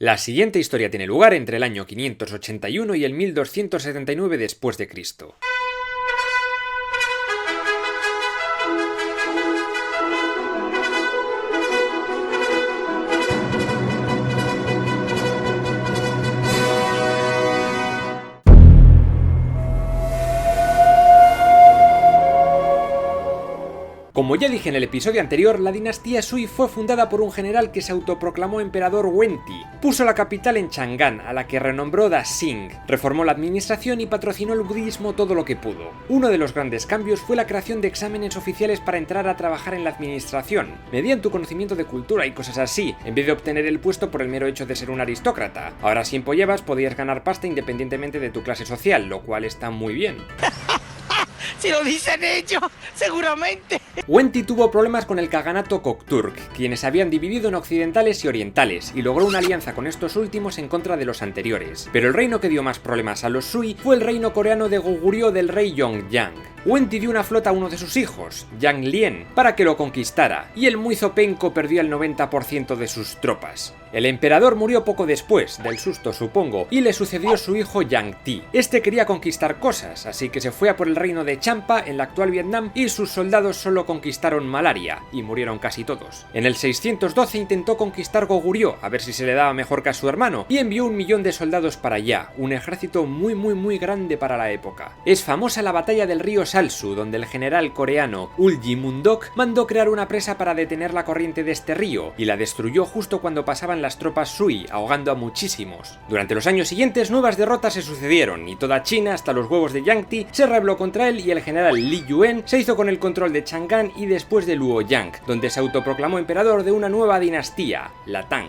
La siguiente historia tiene lugar entre el año 581 y el 1279 después de Cristo. Como ya dije en el episodio anterior, la dinastía Sui fue fundada por un general que se autoproclamó emperador Wenti. Puso la capital en Chang'an, a la que renombró Da Xing, reformó la administración y patrocinó el budismo todo lo que pudo. Uno de los grandes cambios fue la creación de exámenes oficiales para entrar a trabajar en la administración. Medían tu conocimiento de cultura y cosas así, en vez de obtener el puesto por el mero hecho de ser un aristócrata. Ahora si empollabas podías ganar pasta independientemente de tu clase social, lo cual está muy bien. ¡Si lo dicen ellos! ¡Seguramente! Wenti tuvo problemas con el Kaganato Kokturk, quienes habían dividido en occidentales y orientales, y logró una alianza con estos últimos en contra de los anteriores. Pero el reino que dio más problemas a los Sui fue el reino coreano de Goguryeo del rey Yongyang. Wenti dio una flota a uno de sus hijos, Yang Lien, para que lo conquistara, y el muy zopenco perdió el 90% de sus tropas. El emperador murió poco después, del susto supongo, y le sucedió su hijo Yang Ti. Este quería conquistar cosas, así que se fue a por el reino de Champa, en la actual Vietnam, y sus soldados solo conquistaron Malaria, y murieron casi todos. En el 612 intentó conquistar Goguryeo, a ver si se le daba mejor que a su hermano, y envió 1 millón de soldados para allá, un ejército muy grande para la época. Es famosa la batalla del río Salsu, donde el general coreano Ulji Mundok mandó crear una presa para detener la corriente de este río, y la destruyó justo cuando pasaban las tropas Sui, ahogando a muchísimos. Durante los años siguientes nuevas derrotas se sucedieron, y toda China, hasta los huevos de Yang Ti, se rebeló contra él y el general Li Yuen se hizo con el control de Chang'an y después de Luoyang, donde se autoproclamó emperador de una nueva dinastía, la Tang.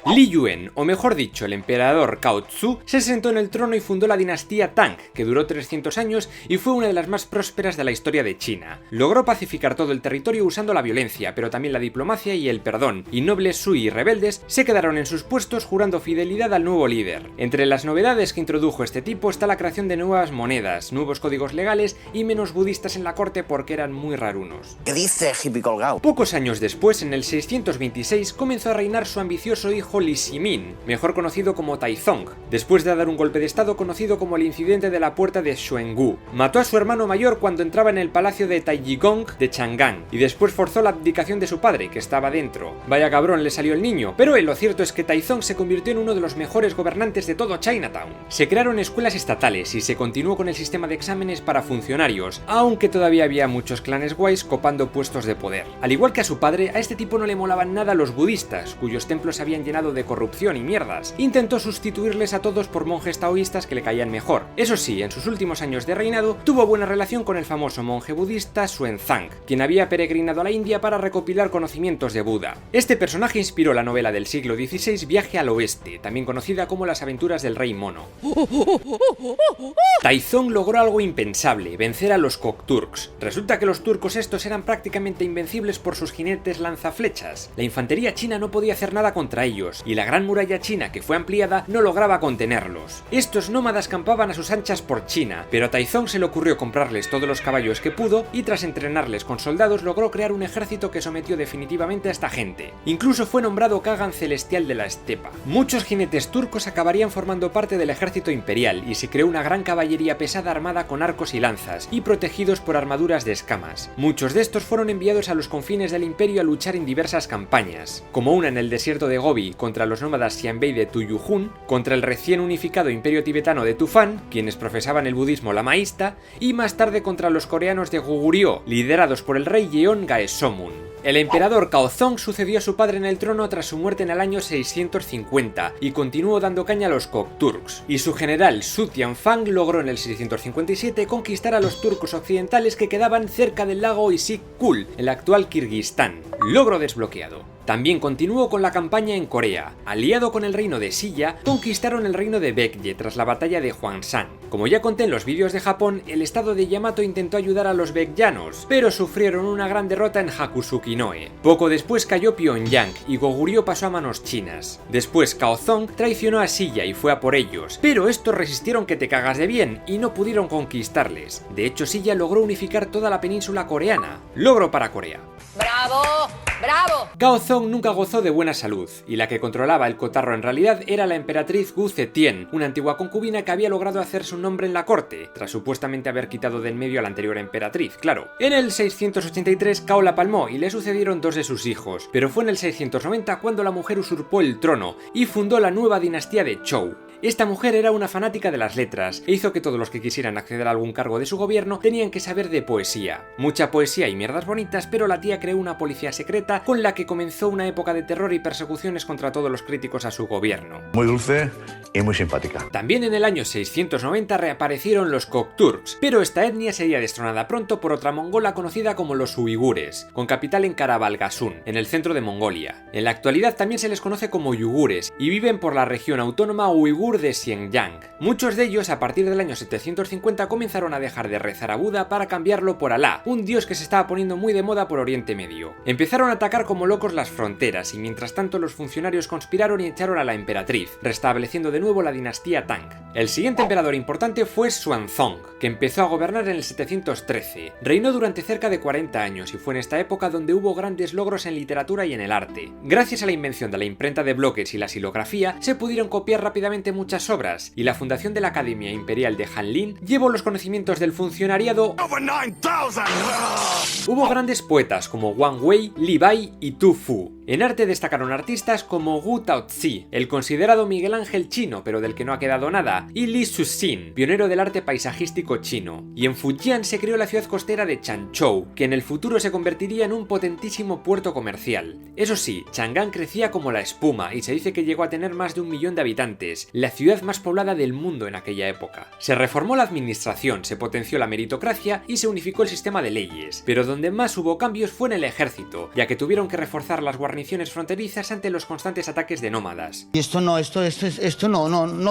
Li Yuen, o mejor dicho, el emperador Cao Tzu, se sentó en el trono y fundó la dinastía Tang, que duró 300 años y fue una de las más prósperas de la historia de China. Logró pacificar todo el territorio usando la violencia, pero también la diplomacia y el perdón, y nobles Sui y rebeldes se quedaron en sus puestos jurando fidelidad al nuevo líder. Entre las novedades que introdujo este tipo está la creación de nuevas monedas, nuevos códigos legales y menos budistas en la corte porque eran muy rarunos. ¿Qué dice, hippie colgado? Pocos años después, en el 626, comenzó a reinar su ambicioso hijo Li Shimin, mejor conocido como Taizong, después de dar un golpe de estado conocido como el incidente de la puerta de Xuangu. Mató a su hermano mayor cuando entraba en el palacio de Taiyigong de Chang'an, y después forzó la abdicación de su padre, que estaba dentro. Vaya cabrón le salió el niño, pero lo cierto es que Taizong se convirtió en uno de los mejores gobernantes de todo Chinatown. Se crearon escuelas estatales y se continuó con el sistema de exámenes para funcionarios, aunque todavía había muchos clanes guays copando puestos de poder. Al igual que a su padre, a este tipo no le molaban nada los budistas, cuyos templos se habían llenado de corrupción y mierdas. Intentó sustituirles a todos por monjes taoístas que le caían mejor. Eso sí, en sus últimos años de reinado, tuvo buena relación con el famoso monje budista Xuanzang, quien había peregrinado a la India para recopilar conocimientos de Buda. Este personaje inspiró la novela del siglo XVI Viaje al Oeste, también conocida como Las aventuras del rey mono. Taizong logró algo impensable, vencer a los Kokturks. Resulta que los turcos estos eran prácticamente invencibles por sus jinetes lanzaflechas. La infantería china no podía hacer nada contra ellos, y la gran muralla china, que fue ampliada, no lograba contenerlos. Estos nómadas campaban a sus anchas por China, pero a Taizong se le ocurrió comprarles todos los caballos que pudo y tras entrenarles con soldados logró crear un ejército que sometió definitivamente a esta gente. Incluso fue nombrado Kagan Celestial de la Estepa. Muchos jinetes turcos acabarían formando parte del ejército imperial y se creó una gran caballería pesada armada con arcos y lanzas y protegidos por armaduras de escamas. Muchos de estos fueron enviados a los confines del imperio a luchar en diversas campañas, como una en el desierto de Gobi contra los nómadas Xianbei de Tuyujun, contra el recién unificado imperio tibetano de Tufan, quienes profesaban el budismo lamaísta, y más tarde contra los coreanos de Goguryeo, liderados por el rey Yeon Gaesomun. El emperador Gaozong sucedió a su padre en el trono tras su muerte en el año 650 y continuó dando caña a los Kokturks, y su general Su Tianfang logró en el 657 conquistar a los turcos occidentales que quedaban cerca del lago Issyk-Kul, el actual Kirguistán. Logro desbloqueado. También continuó con la campaña en Corea. Aliado con el reino de Silla, conquistaron el reino de Baekje tras la batalla de Hwangsan. Como ya conté en los vídeos de Japón, el estado de Yamato intentó ayudar a los baekjanos, pero sufrieron una gran derrota en Hakusuki-noe. Poco después cayó Pyongyang y Goguryeo pasó a manos chinas. Después Kaozong traicionó a Silla y fue a por ellos, pero estos resistieron que te cagas de bien y no pudieron conquistarles. De hecho, Silla logró unificar toda la península coreana. Logro para Corea. ¡Bravo! ¡Bravo! Kaozong nunca gozó de buena salud, y la que controlaba el cotarro en realidad era la emperatriz Gu Zetian, una antigua concubina que había logrado hacerse un nombre en la corte, tras supuestamente haber quitado de en medio a la anterior emperatriz, claro. En el 683 Cao la palmó y le sucedieron dos de sus hijos, pero fue en el 690 cuando la mujer usurpó el trono y fundó la nueva dinastía de Zhou. Esta mujer era una fanática de las letras e hizo que todos los que quisieran acceder a algún cargo de su gobierno tenían que saber de poesía. Mucha poesía y mierdas bonitas, pero la tía creó una policía secreta con la que comenzó una época de terror y persecuciones contra todos los críticos a su gobierno. Muy dulce y muy simpática. También en el año 690 reaparecieron los Kokturks, pero esta etnia sería destronada pronto por otra mongola conocida como los uigures, con capital en Karabalgasún, en el centro de Mongolia. En la actualidad también se les conoce como yugures y viven por la región autónoma uigur de Xinjiang. Muchos de ellos a partir del año 750 comenzaron a dejar de rezar a Buda para cambiarlo por Alá, un dios que se estaba poniendo muy de moda por Oriente Medio. Empezaron a atacar como locos las fronteras y mientras tanto los funcionarios conspiraron y echaron a la emperatriz, restableciendo de nuevo la dinastía Tang. El siguiente emperador importante fue Xuanzong, que empezó a gobernar en el 713. Reinó durante cerca de 40 años y fue en esta época donde hubo grandes logros en literatura y en el arte. Gracias a la invención de la imprenta de bloques y la xilografía, se pudieron copiar rápidamente muchas obras, y la fundación de la Academia Imperial de Hanlin llevó los conocimientos del funcionariado. Hubo grandes poetas como Wang Wei, Li Bai y Tu Fu. En arte destacaron artistas como Wu Taozi, el considerado Miguel Ángel chino, pero del que no ha quedado nada, y Li Suxin, pionero del arte paisajístico chino. Y en Fujian se creó la ciudad costera de Changzhou, que en el futuro se convertiría en un potentísimo puerto comercial. Eso sí, Chang'an crecía como la espuma y se dice que llegó a tener más de 1 millón de habitantes, la ciudad más poblada del mundo en aquella época. Se reformó la administración, se potenció la meritocracia y se unificó el sistema de leyes, pero donde más hubo cambios fue en el ejército, ya que tuvieron que reforzar las guarniciones fronterizas ante los constantes ataques de nómadas. Y esto no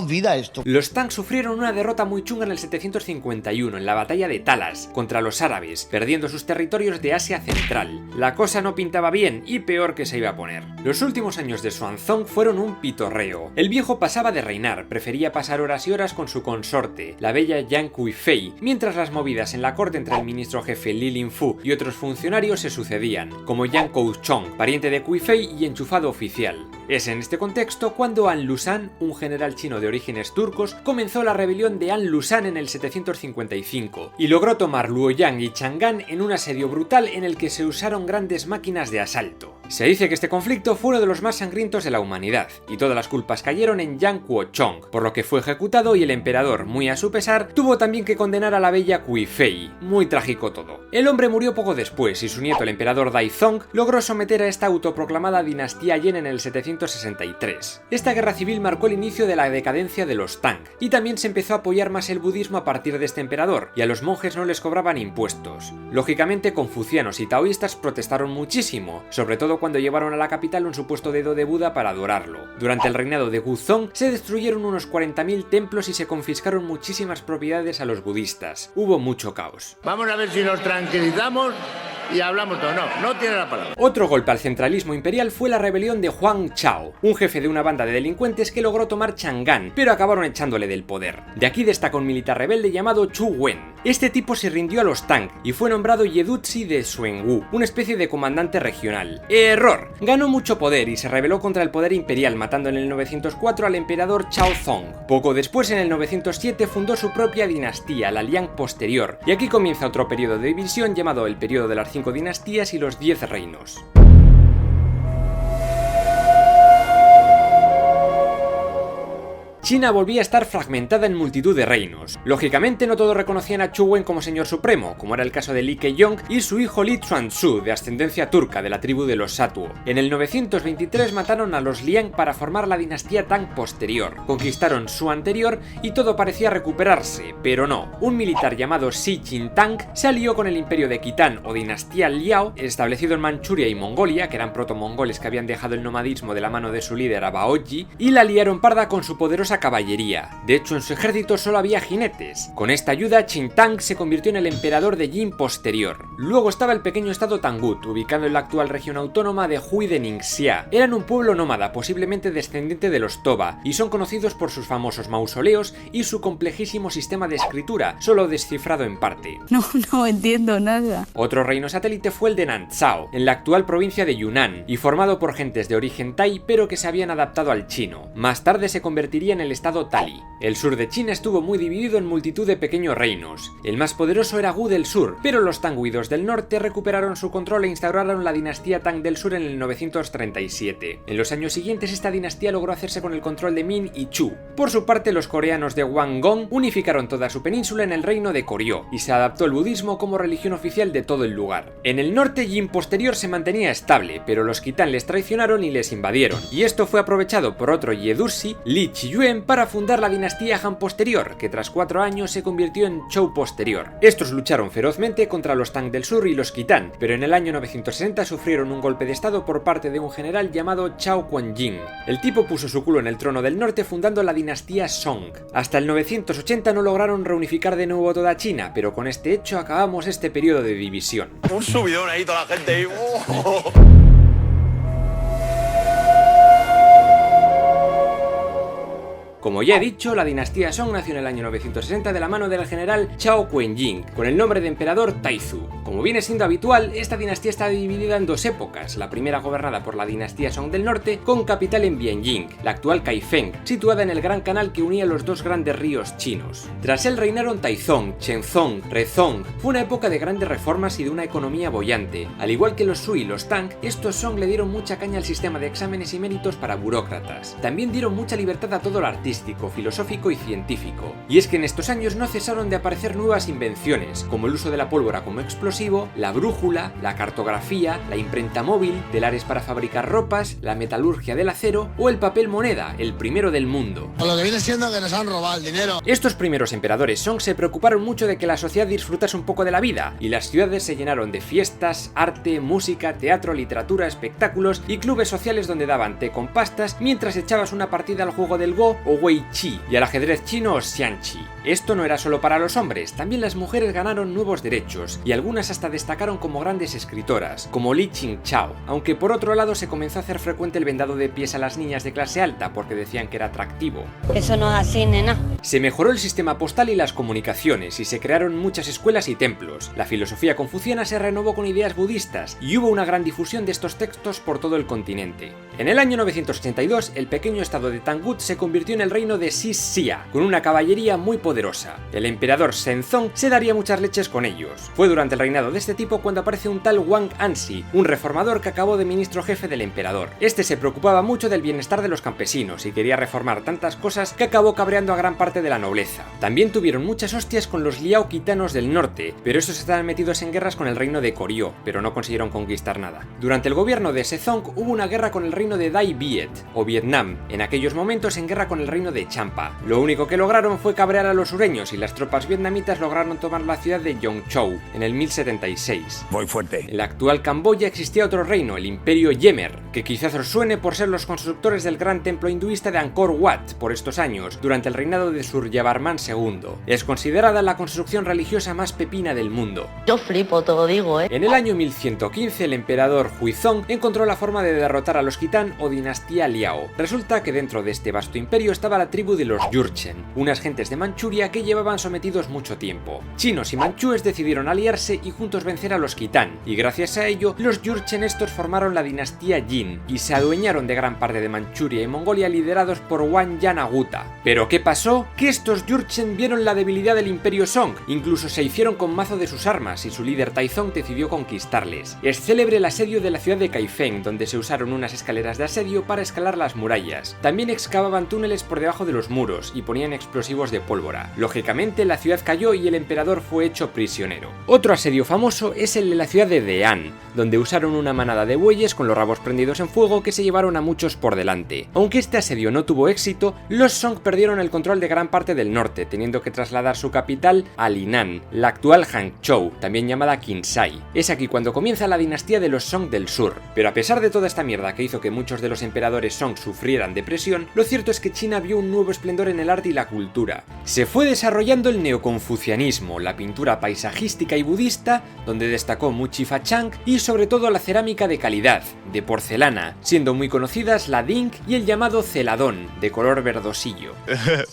vida esto. Los Tang sufrieron una derrota muy chunga en el 751 en la batalla de Talas contra los árabes, perdiendo sus territorios de Asia Central. La cosa no pintaba bien y peor que se iba a poner. Los últimos años de Xuanzong fueron un pitorreo. El viejo pasaba de reinar, prefería pasar horas y horas con su consorte, la bella Yang Kuifei, mientras las movidas en la corte entre el ministro jefe Li Linfu y otros funcionarios se sucedían, como Yang Kouchong, pariente de Kuifei y enchufado oficial. Es en este contexto cuando An Lushan, un general chino de orígenes turcos, comenzó la rebelión de An Lushan en el 755 y logró tomar Luoyang y Chang'an en un asedio brutal en el que se usaron grandes máquinas de asalto. Se dice que este conflicto fue uno de los más sangrientos de la humanidad, y todas las culpas cayeron en Yang Kuo-chong, por lo que fue ejecutado y el emperador, muy a su pesar, tuvo también que condenar a la bella Kuifei. Muy trágico todo. El hombre murió poco después y su nieto, el emperador Daizong, logró someter a esta autoproclamada dinastía Yen en el 763. Esta guerra civil marcó el inicio de la decadencia de los Tang, y también se empezó a apoyar más el budismo a partir de este emperador, y a los monjes no les cobraban impuestos. Lógicamente, confucianos y taoístas protestaron muchísimo, sobre todo cuando llevaron a la capital un supuesto dedo de Buda para adorarlo. Durante el reinado de Guzong se destruyeron unos 40.000 templos y se confiscaron muchísimas propiedades a los budistas. Hubo mucho caos. Vamos a ver si nos tranquilizamos y hablamos todo. No tiene la palabra. Otro golpe al centralismo imperial fue la rebelión de Huang Chao, un jefe de una banda de delincuentes que logró tomar Chang'an, pero acabaron echándole del poder. De aquí destaca un militar rebelde llamado Chu Wen. Este tipo se rindió a los Tang y fue nombrado Yedutsi de Xuanwu, una especie de comandante regional. ¡Error! Ganó mucho poder y se rebeló contra el poder imperial, matando en el 904 al emperador Chaozong. Poco después, en el 907, fundó su propia dinastía, la Liang Posterior, y aquí comienza otro periodo de división llamado el periodo de las 5 dinastías y los 10 reinos. China volvía a estar fragmentada en multitud de reinos. Lógicamente no todos reconocían a Chu Wen como señor supremo, como era el caso de Li Keyong y su hijo Li Xuanzhu, de ascendencia turca de la tribu de los Satuo. En el 923 mataron a los Liang para formar la dinastía Tang posterior. Conquistaron su anterior y todo parecía recuperarse, pero no. Un militar llamado Xi Jintang se alió con el imperio de Khitan o dinastía Liao, establecido en Manchuria y Mongolia, que eran proto-mongoles que habían dejado el nomadismo de la mano de su líder Abaoji, y la liaron parda con su poderosa caballería. De hecho, en su ejército solo había jinetes. Con esta ayuda, Jintang se convirtió en el emperador de Jin posterior. Luego estaba el pequeño estado Tangut, ubicado en la actual región autónoma de Hui de Ningxia. Eran un pueblo nómada, posiblemente descendiente de los Toba, y son conocidos por sus famosos mausoleos y su complejísimo sistema de escritura, solo descifrado en parte. No entiendo nada. Otro reino satélite fue el de Nanzhao, en la actual provincia de Yunnan, y formado por gentes de origen tai, pero que se habían adaptado al chino. Más tarde se convertiría en el estado Tali. El sur de China estuvo muy dividido en multitud de pequeños reinos. El más poderoso era Gu del Sur, pero los tanguidos del norte recuperaron su control e instauraron la dinastía Tang del Sur en el 937. En los años siguientes esta dinastía logró hacerse con el control de Min y Chu. Por su parte, los coreanos de Wangong unificaron toda su península en el reino de Koryo, y se adaptó el budismo como religión oficial de todo el lugar. En el norte, Jin posterior se mantenía estable, pero los Khitan les traicionaron y les invadieron, y esto fue aprovechado por otro Yedursi, Li Chiyuan, para fundar la dinastía Han posterior, que tras 4 años se convirtió en Zhou posterior. Estos lucharon ferozmente contra los Tang del Sur y los Khitan, pero en el año 960 sufrieron un golpe de estado por parte de un general llamado Chao Kuan-jing. El tipo puso su culo en el trono del norte fundando la dinastía Song. Hasta el 980 no lograron reunificar de nuevo toda China, pero con este hecho acabamos este periodo de división. Un subidón ahí, toda la gente ahí. Como ya he dicho, la dinastía Song nació en el año 960 de la mano del general Chao Kuan-jing, con el nombre de emperador Taizu. Como viene siendo habitual, esta dinastía está dividida en dos épocas, la primera gobernada por la dinastía Song del norte, con capital en Bianjing, la actual Kaifeng, situada en el gran canal que unía los dos grandes ríos chinos. Tras él reinaron Taizong, Chenzong, Rezong. Fue una época de grandes reformas y de una economía boyante. Al igual que los Sui y los Tang, estos Song le dieron mucha caña al sistema de exámenes y méritos para burócratas. También dieron mucha libertad a todo lo artístico, filosófico y científico. Y es que en estos años no cesaron de aparecer nuevas invenciones, como el uso de la pólvora como explosivo, la brújula, la cartografía, la imprenta móvil, telares para fabricar ropas, la metalurgia del acero o el papel moneda, el primero del mundo. O lo que viene siendo que nos han robado el dinero. Estos primeros emperadores Song se preocuparon mucho de que la sociedad disfrutase un poco de la vida, y las ciudades se llenaron de fiestas, arte, música, teatro, literatura, espectáculos y clubes sociales donde daban té con pastas mientras echabas una partida al juego del Go o Wei Chi y al ajedrez chino o Xianqi. Esto no era solo para los hombres, también las mujeres ganaron nuevos derechos y algunas hasta destacaron como grandes escritoras, como Li Qingchao, aunque por otro lado se comenzó a hacer frecuente el vendado de pies a las niñas de clase alta porque decían que era atractivo. Eso no es así, nena. Se mejoró el sistema postal y las comunicaciones y se crearon muchas escuelas y templos. La filosofía confuciana se renovó con ideas budistas y hubo una gran difusión de estos textos por todo el continente. En el año 982, el pequeño estado de Tangut se convirtió en el reino de Xia, con una caballería muy poderosa. El emperador Shenzong se daría muchas leches con ellos. Fue durante el reinado de este tipo cuando aparece un tal Wang Ansi, un reformador que acabó de ministro jefe del emperador. Este se preocupaba mucho del bienestar de los campesinos y quería reformar tantas cosas que acabó cabreando a gran parte de la nobleza. También tuvieron muchas hostias con los liao quitanos del norte, pero esos estaban metidos en guerras con el reino de Koryo, pero no consiguieron conquistar nada. Durante el gobierno de Sezong hubo una guerra con el reino de Dai Viet, o Vietnam, en aquellos momentos en guerra con el reino de Champa. Lo único que lograron fue cabrear a los sureños y las tropas vietnamitas lograron tomar la ciudad de Yongchou en el 1076. Voy fuerte. En la actual Camboya existía otro reino, el Imperio Yemer, que quizás os suene por ser los constructores del gran templo hinduista de Angkor Wat por estos años, durante el reinado de Suryavarman II. Es considerada la construcción religiosa más pepina del mundo. Yo flipo, te lo digo, En el año 1115 el emperador Huizong encontró la forma de derrotar a los Khitan o dinastía Liao. Resulta que dentro de este vasto imperio estaba la tribu de los Jurchen, unas gentes de Manchuria que llevaban sometidos mucho tiempo. Chinos y manchúes decidieron aliarse y juntos vencer a los Khitan, y gracias a ello los Jurchen estos formaron la dinastía Jin y se adueñaron de gran parte de Manchuria y Mongolia liderados por Wang Yanaguta. ¿Pero qué pasó? Que estos Jurchen vieron la debilidad del imperio Song, incluso se hicieron con mazo de sus armas y su líder Taizong decidió conquistarles. Es célebre el asedio de la ciudad de Kaifeng, donde se usaron unas escaleras de asedio para escalar las murallas. También excavaban túneles por por debajo de los muros y ponían explosivos de pólvora. Lógicamente, la ciudad cayó y el emperador fue hecho prisionero. Otro asedio famoso es el de la ciudad de Deán, donde usaron una manada de bueyes con los rabos prendidos en fuego que se llevaron a muchos por delante. Aunque este asedio no tuvo éxito, los Song perdieron el control de gran parte del norte, teniendo que trasladar su capital a Linan, la actual Hangzhou, también llamada Kinsai. Es aquí cuando comienza la dinastía de los Song del sur. Pero a pesar de toda esta mierda que hizo que muchos de los emperadores Song sufrieran depresión, lo cierto es que China vio un nuevo esplendor en el arte y la cultura. Se fue desarrollando el neoconfucianismo, la pintura paisajística y budista, donde destacó Mu Chi Fa Chang, y sobre todo la cerámica de calidad, de porcelana, siendo muy conocidas la Ding y el llamado celadón, de color verdosillo.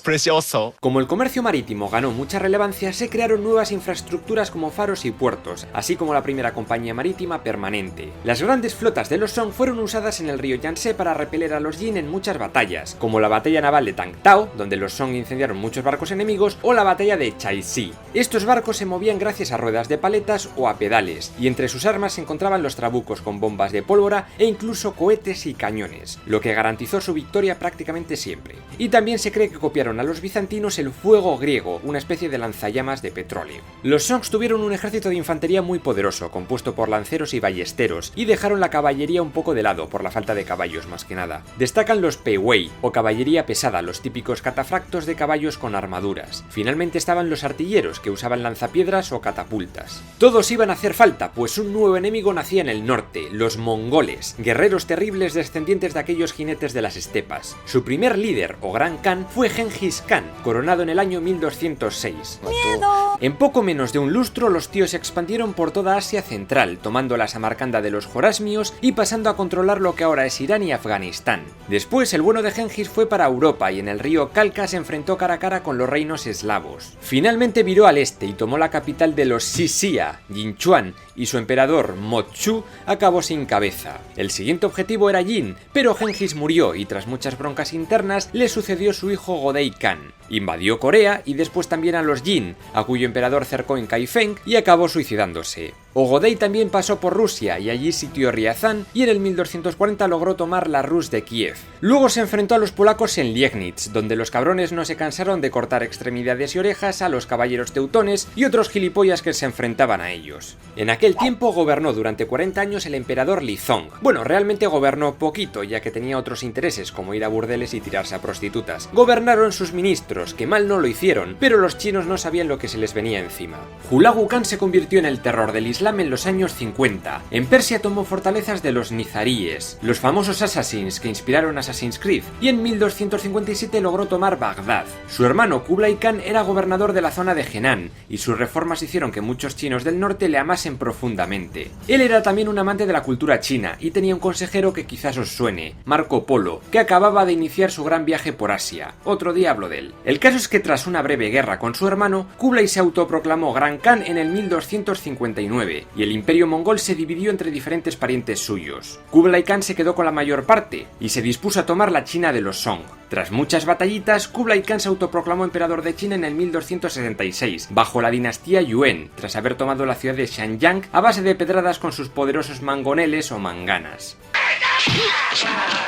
Precioso. Como el comercio marítimo ganó mucha relevancia, se crearon nuevas infraestructuras como faros y puertos, así como la primera compañía marítima permanente. Las grandes flotas de los Song fueron usadas en el río Yangtze para repeler a los Jin en muchas batallas, como la batalla naval de Tangtao, donde los Song incendiaron muchos barcos enemigos, o la batalla de Chaixi. Estos barcos se movían gracias a ruedas de paletas o a pedales, y entre sus armas se encontraban los trabucos con bombas de pólvora e incluso cohetes y cañones, lo que garantizó su victoria prácticamente siempre. Y también se cree que copiaron a los bizantinos el fuego griego, una especie de lanzallamas de petróleo. Los Songs tuvieron un ejército de infantería muy poderoso, compuesto por lanceros y ballesteros, y dejaron la caballería un poco de lado por la falta de caballos más que nada. Destacan los Peiwei, o caballería pesada, los típicos catafractos de caballos con armaduras. Finalmente estaban los artilleros, que usaban lanzapiedras o catapultas. Todos iban a hacer falta, pues un nuevo enemigo nacía en el norte, los mongoles, guerreros terribles descendientes de aquellos jinetes de las estepas. Su primer líder, o Gran Khan, fue Genghis Khan, coronado en el año 1206. ¡Miedo! En poco menos de un lustro, los tíos se expandieron por toda Asia Central, tomando la Samarcanda de los Jorasmios y pasando a controlar lo que ahora es Irán y Afganistán. Después, el bueno de Genghis fue para Europa y en el río Kalka se enfrentó cara a cara con los reinos eslavos. Finalmente viró al este y tomó la capital de los Sisia, Yinchuan, y su emperador, Mochu, acabó sin cabeza. El siguiente objetivo era Jin, pero Genghis murió y tras muchas broncas internas le sucedió su hijo Godei Khan. Invadió Corea y después también a los Jin, a cuyo emperador cercó en Kaifeng y acabó suicidándose. Ogodei también pasó por Rusia y allí sitió Riazán y en el 1240 logró tomar la Rus de Kiev. Luego se enfrentó a los polacos en Liegnitz, donde los cabrones no se cansaron de cortar extremidades y orejas a los caballeros teutones y otros gilipollas que se enfrentaban a ellos. En aquel tiempo gobernó durante 40 años el emperador Lizong. Bueno, realmente gobernó poquito, ya que tenía otros intereses como ir a burdeles y tirarse a prostitutas. Gobernaron sus ministros, que mal no lo hicieron, pero los chinos no sabían lo que se les venía encima. Hulagu Khan se convirtió en el terror del Islam en los años 50. En Persia tomó fortalezas de los nizaríes, los famosos assassins que inspiraron Assassin's Creed, y en 1257 logró tomar Bagdad. Su hermano Kublai Khan era gobernador de la zona de Henan, y sus reformas hicieron que muchos chinos del norte le amasen profundamente. Él era también un amante de la cultura china, y tenía un consejero que quizás os suene, Marco Polo, que acababa de iniciar su gran viaje por Asia. Otro día hablo de él. El caso es que tras una breve guerra con su hermano, Kublai se autoproclamó Gran Khan en el 1259, y el imperio mongol se dividió entre diferentes parientes suyos. Kublai Khan se quedó con la mayor parte, y se dispuso a tomar la China de los Song. Tras muchas batallitas, Kublai Khan se autoproclamó emperador de China en el 1266, bajo la dinastía Yuan, tras haber tomado la ciudad de Xianyang a base de pedradas con sus poderosos mangoneles o manganas.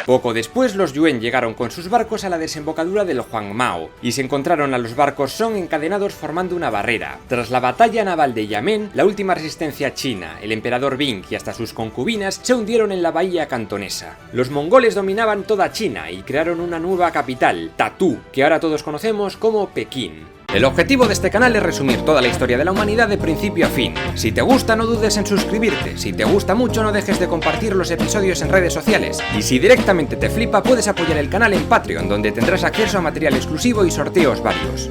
Poco después, los Yuan llegaron con sus barcos a la desembocadura del Huangmao y se encontraron a los barcos Song encadenados formando una barrera. Tras la batalla naval de Yamen, la última resistencia china, el emperador Bing y hasta sus concubinas se hundieron en la bahía cantonesa. Los mongoles dominaban toda China y crearon una nueva capital, Tatú, que ahora todos conocemos como Pekín. El objetivo de este canal es resumir toda la historia de la humanidad de principio a fin. Si te gusta, no dudes en suscribirte. Si te gusta mucho, no dejes de compartir los episodios en redes sociales. Y si directamente te flipa, puedes apoyar el canal en Patreon, donde tendrás acceso a material exclusivo y sorteos varios.